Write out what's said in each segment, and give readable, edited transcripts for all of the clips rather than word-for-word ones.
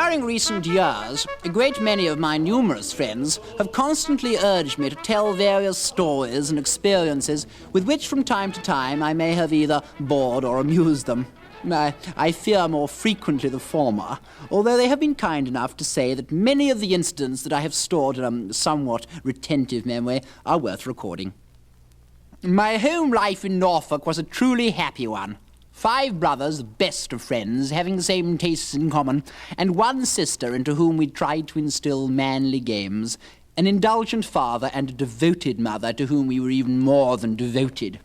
During recent years, a great many of my numerous friends have constantly urged me to tell various stories and experiences with which from time to time I may have either bored or amused them. I fear more frequently the former, although they have been kind enough to say that many of the incidents that I have stored in a somewhat retentive memory are worth recording. My home life in Norfolk was a truly happy one. 5 brothers, the best of friends, having the same tastes in common, and 1 sister into whom we tried to instill manly games, an indulgent father and a devoted mother to whom we were even more than devoted.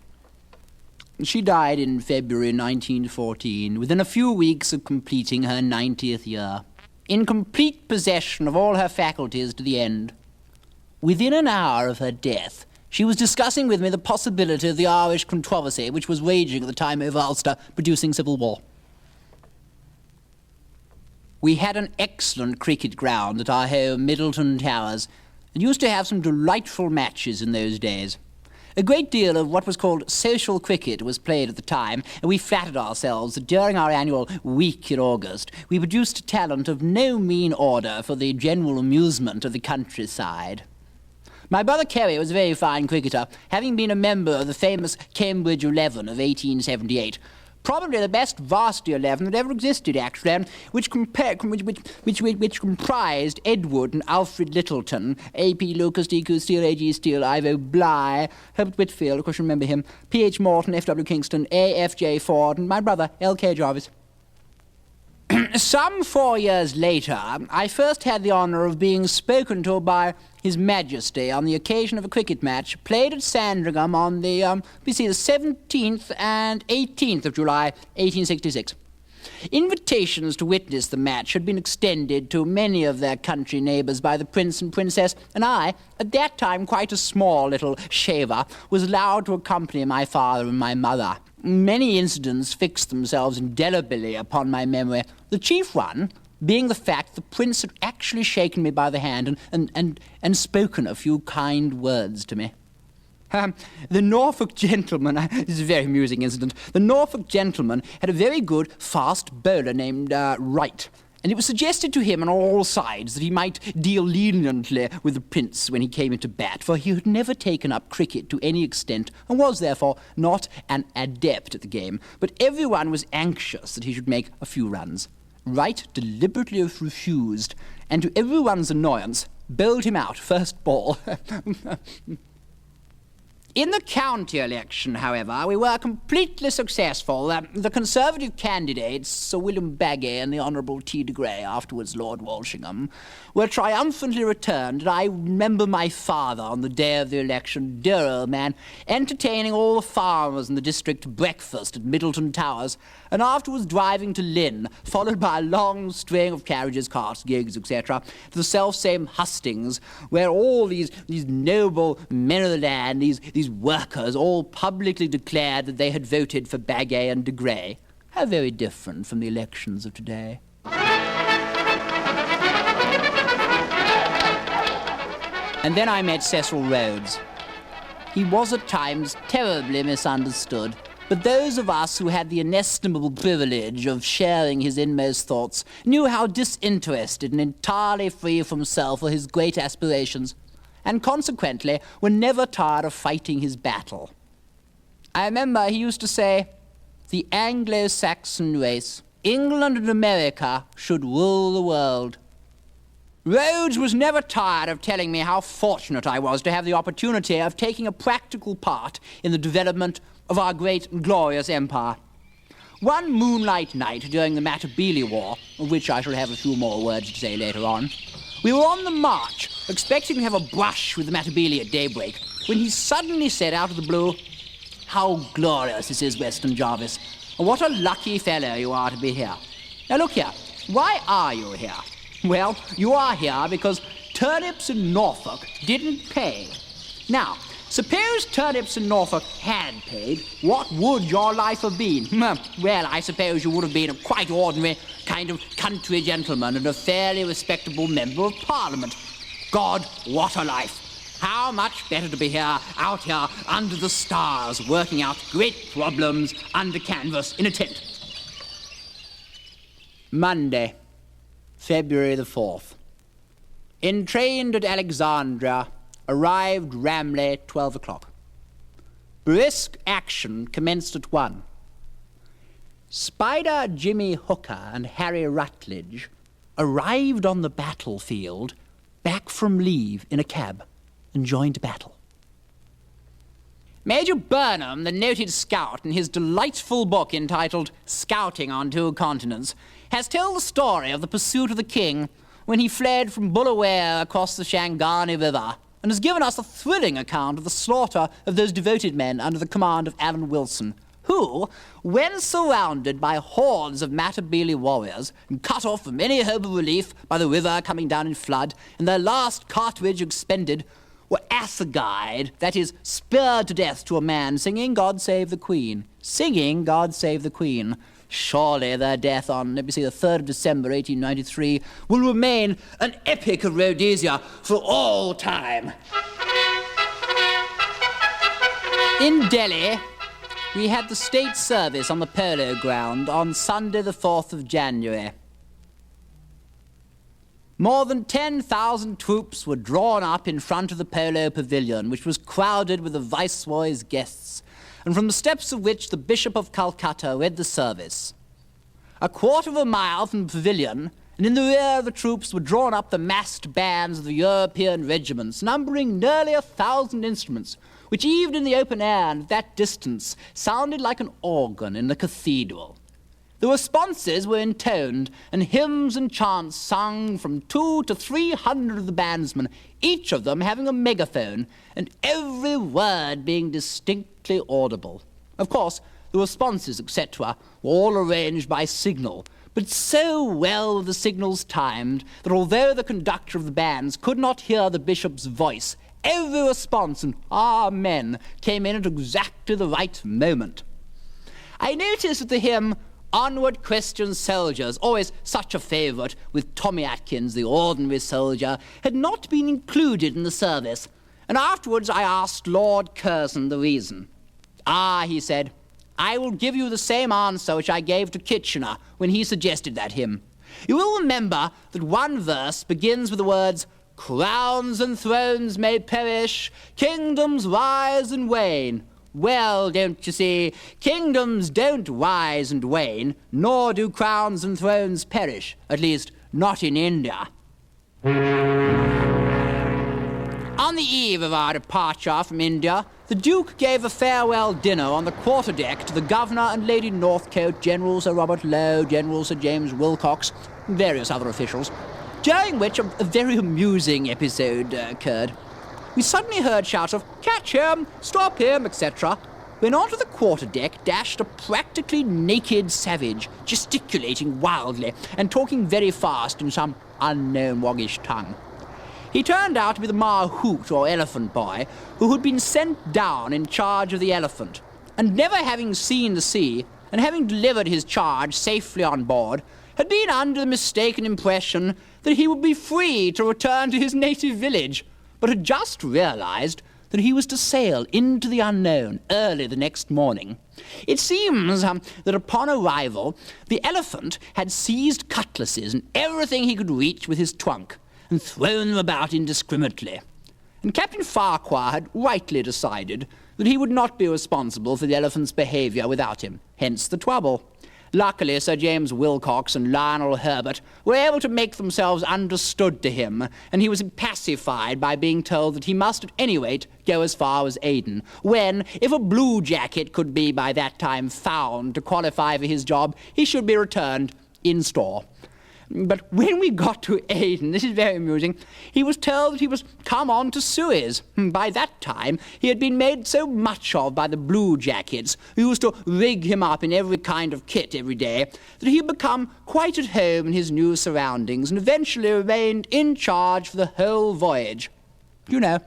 She died in February 1914, within a few weeks of completing her 90th year, in complete possession of all her faculties to the end. Within an hour of her death, she was discussing with me the possibility of the Irish controversy which was raging at the time over Ulster, producing civil war. We had an excellent cricket ground at our home, Middleton Towers, and used to have some delightful matches in those days. A great deal of what was called social cricket was played at the time, and we flattered ourselves that during our annual week in August, we produced talent of no mean order for the general amusement of the countryside. My brother Kerry was a very fine cricketer, having been a member of the famous Cambridge 11 of 1878. Probably the best varsity 11 that ever existed, actually, which comprised Edward and Alfred Littleton, A.P. Lucas, D.Q. Steele, A.G. Steele, Ivo Bligh, Herbert Whitfield, of course you remember him, P.H. Morton, F.W. Kingston, A.F.J. Ford, and my brother, L.K. Jarvis. Some 4 years later, I first had the honour of being spoken to by His Majesty on the occasion of a cricket match played at Sandringham on the 17th and 18th of July, 1866. Invitations to witness the match had been extended to many of their country neighbours by the Prince and Princess, and I, at that time quite a small little shaver, was allowed to accompany my father and my mother. Many incidents fixed themselves indelibly upon my memory, the chief one being the fact the Prince had actually shaken me by the hand and spoken a few kind words to me. The Norfolk gentleman, this is a very amusing incident, the Norfolk gentleman had a very good fast bowler named Wright, and it was suggested to him on all sides that he might deal leniently with the Prince when he came into bat, for he had never taken up cricket to any extent and was therefore not an adept at the game, but everyone was anxious that he should make a few runs. Wright deliberately refused, and to everyone's annoyance, bowled him out first ball. In the county election, however, we were completely successful. The Conservative candidates, Sir William Baggy and the Honourable T. de Grey, afterwards Lord Walsingham, were triumphantly returned, and I remember my father on the day of the election, dear old man, entertaining all the farmers in the district to breakfast at Middleton Towers, and afterwards driving to Lynn, followed by a long string of carriages, carts, gigs, etc., to the self-same hustings, where all these noble men of the land, these workers, all publicly declared that they had voted for Baggy and de Grey. How very different from the elections of today. And then I met Cecil Rhodes. He was at times terribly misunderstood, but those of us who had the inestimable privilege of sharing his inmost thoughts knew how disinterested and entirely free from self were his great aspirations, and consequently were never tired of fighting his battle. I remember he used to say, "The Anglo-Saxon race, England and America, should rule the world." Rhodes was never tired of telling me how fortunate I was to have the opportunity of taking a practical part in the development of our great and glorious empire. One moonlight night during the Matabele War, of which I shall have a few more words to say later on, we were on the march, expecting to have a brush with the Matabele at daybreak, when he suddenly said out of the blue, "How glorious this is, Weston Jarvis, and what a lucky fellow you are to be here. Now look here, why are you here? Well, you are here because turnips in Norfolk didn't pay. Now, suppose turnips in Norfolk had paid, what would your life have been? Well, I suppose you would have been a quite ordinary kind of country gentleman and a fairly respectable member of Parliament. God, what a life! How much better to be here, out here, under the stars, working out great problems under canvas in a tent. Monday. February the 4th. Entrained at Alexandria, arrived Ramley 12 o'clock. Brisk action commenced at 1. Spider Jimmy Hooker and Harry Rutledge arrived on the battlefield back from leave in a cab and joined battle. Major Burnham, the noted scout, in his delightful book entitled Scouting on Two Continents, has told the story of the pursuit of the king when he fled from Bulawayo across the Shangani River, and has given us a thrilling account of the slaughter of those devoted men under the command of Alan Wilson, who, when surrounded by hordes of Matabele warriors and cut off from any hope of relief by the river coming down in flood and their last cartridge expended, were assegaied, that is, spurred to death to a man, singing God Save the Queen. Singing God Save the Queen. Surely their death on, let me see, the 3rd of December, 1893, will remain an epic of Rhodesia for all time. In Delhi, we had the state service on the polo ground on Sunday the 4th of January. More than 10,000 troops were drawn up in front of the polo pavilion, which was crowded with the Viceroy's guests, and from the steps of which the Bishop of Calcutta read the service. A quarter of a mile from the pavilion, and in the rear of the troops were drawn up the massed bands of the European regiments, numbering nearly 1,000 instruments, which even in the open air and at that distance sounded like an organ in the cathedral. The responses were intoned, and hymns and chants sung from 200 to 300 of the bandsmen, each of them having a megaphone, and every word being distinctly audible. Of course, the responses, etc., were all arranged by signal, but so well were the signals timed that although the conductor of the bands could not hear the bishop's voice, every response and Amen came in at exactly the right moment. I noticed that the hymn Onward Christian Soldiers, always such a favourite with Tommy Atkins, the ordinary soldier, had not been included in the service, and afterwards I asked Lord Curzon the reason. Ah, he said, I will give you the same answer which I gave to Kitchener when he suggested that hymn. You will remember that one verse begins with the words, crowns and thrones may perish, kingdoms rise and wane. Well, don't you see, kingdoms don't rise and wane, nor do crowns and thrones perish, at least not in India. On the eve of our departure from India, the Duke gave a farewell dinner on the quarterdeck to the Governor and Lady Northcote, General Sir Robert Lowe, General Sir James Wilcox, and various other officials, during which a very amusing episode occurred. We suddenly heard shouts of, catch him, stop him, etc., when onto the quarterdeck dashed a practically naked savage, gesticulating wildly and talking very fast in some unknown Woggish tongue. He turned out to be the Mahout, or elephant boy, who had been sent down in charge of the elephant, and never having seen the sea, and having delivered his charge safely on board, had been under the mistaken impression that he would be free to return to his native village, but had just realized that he was to sail into the unknown early the next morning. It seems that upon arrival, the elephant had seized cutlasses and everything he could reach with his trunk, and thrown them about indiscriminately. And Captain Farquhar had rightly decided that he would not be responsible for the elephant's behaviour without him, hence the trouble. Luckily, Sir James Wilcox and Lionel Herbert were able to make themselves understood to him, and he was pacified by being told that he must at any rate go as far as Aden, when, if a blue jacket could be by that time found to qualify for his job, he should be returned in store. But when we got to Aden, this is very amusing, he was told that he was come on to Suez. By that time, he had been made so much of by the blue jackets, who used to rig him up in every kind of kit every day, that he had become quite at home in his new surroundings and eventually remained in charge for the whole voyage. You know,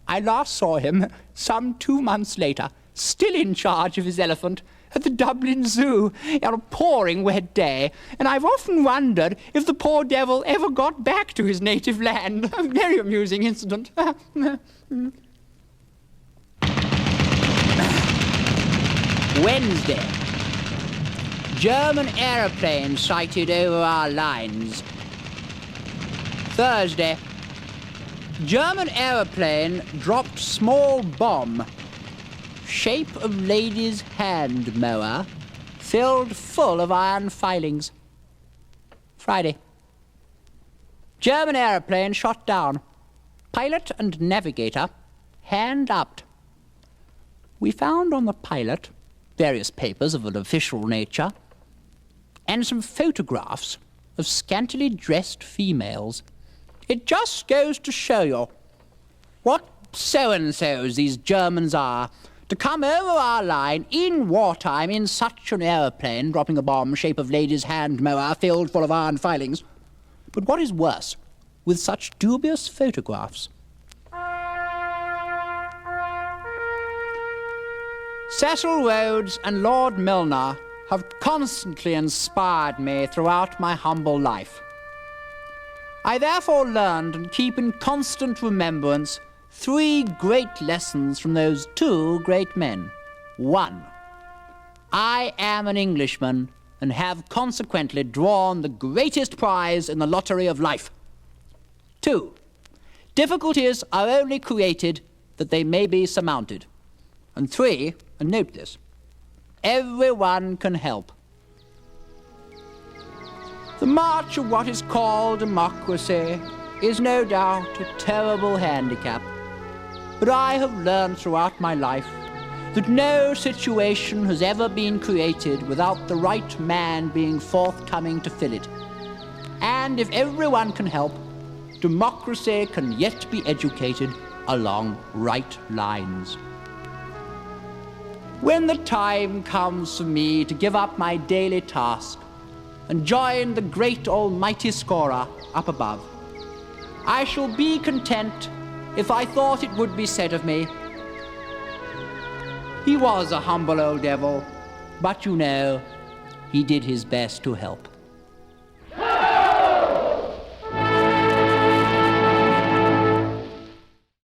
I last saw him some 2 months later, still in charge of his elephant, at the Dublin Zoo on a pouring wet day, and I've often wondered if the poor devil ever got back to his native land. A very amusing incident. Wednesday. German aeroplanes sighted over our lines. Thursday. German aeroplane dropped small bomb. Shape of lady's hand mower filled full of iron filings. Friday. German aeroplane shot down. Pilot and navigator hand upped. We found on the pilot various papers of an official nature and some photographs of scantily dressed females. It just goes to show you what so-and-sos these Germans are, to come over our line in wartime in such an aeroplane, dropping a bomb shape of lady's hand mower filled full of iron filings. But what is worse, with such dubious photographs. Cecil Rhodes and Lord Milner have constantly inspired me throughout my humble life. I therefore learned and keep in constant remembrance 3 great lessons from those 2 great men. 1. I am an Englishman and have consequently drawn the greatest prize in the lottery of life. 2. Difficulties are only created that they may be surmounted. And 3, and note this, everyone can help. The march of what is called democracy is no doubt a terrible handicap, but I have learned throughout my life that no situation has ever been created without the right man being forthcoming to fill it. And if everyone can help, democracy can yet be educated along right lines. When the time comes for me to give up my daily task and join the great almighty scorer up above, I shall be content if I thought it would be said of me, he was a humble old devil, but you know, he did his best to help.